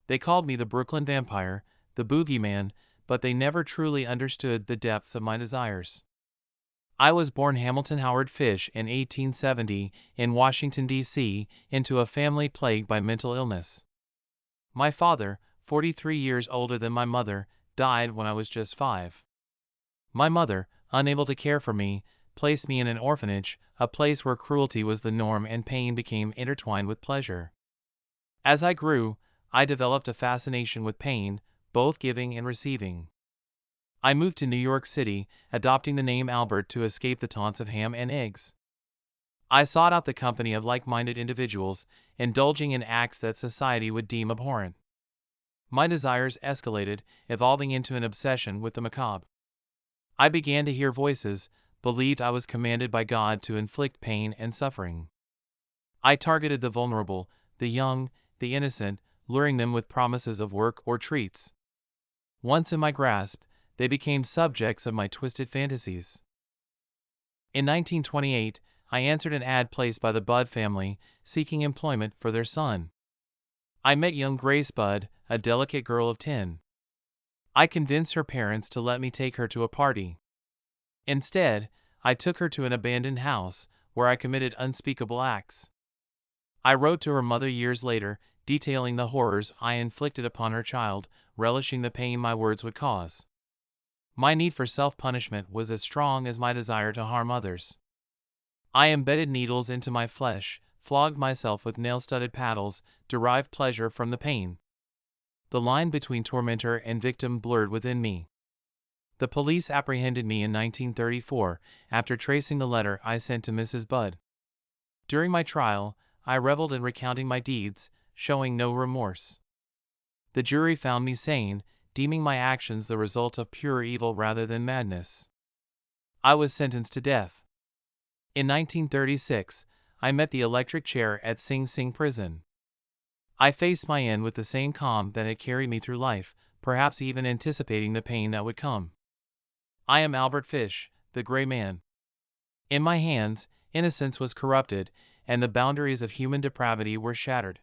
They called me the Brooklyn Vampire, the Boogeyman, but they never truly understood the depths of my desires. I was born Hamilton Howard Fish in 1870 in Washington, D.C., into a family plagued by mental illness. My father, 43 years older than my mother, died when I was just 5. My mother, unable to care for me, placed me in an orphanage, a place where cruelty was the norm and pain became intertwined with pleasure. As I grew, I developed a fascination with pain, both giving and receiving. I moved to New York City, adopting the name Albert to escape the taunts of ham and eggs. I sought out the company of like-minded individuals, indulging in acts that society would deem abhorrent. My desires escalated, evolving into an obsession with the macabre. I began to hear voices, believed I was commanded by God to inflict pain and suffering. I targeted the vulnerable, the young, the innocent, luring them with promises of work or treats. Once in my grasp, they became subjects of my twisted fantasies. In 1928, I answered an ad placed by the Budd family, seeking employment for their son. I met young Grace Budd, a delicate girl of 10. I convinced her parents to let me take her to a party. Instead, I took her to an abandoned house, where I committed unspeakable acts. I wrote to her mother years later, detailing the horrors I inflicted upon her child, relishing the pain my words would cause. My need for self-punishment was as strong as my desire to harm others. I embedded needles into my flesh, flogged myself with nail-studded paddles, derived pleasure from the pain. The line between tormentor and victim blurred within me. The police apprehended me in 1934, after tracing the letter I sent to Mrs. Budd. During my trial, I reveled in recounting my deeds, showing no remorse. The jury found me sane, deeming my actions the result of pure evil rather than madness. I was sentenced to death. In 1936, I met the electric chair at Sing Sing prison. I faced my end with the same calm that had carried me through life, perhaps even anticipating the pain that would come. I am Albert Fish, the Gray Man. In my hands, innocence was corrupted, and the boundaries of human depravity were shattered.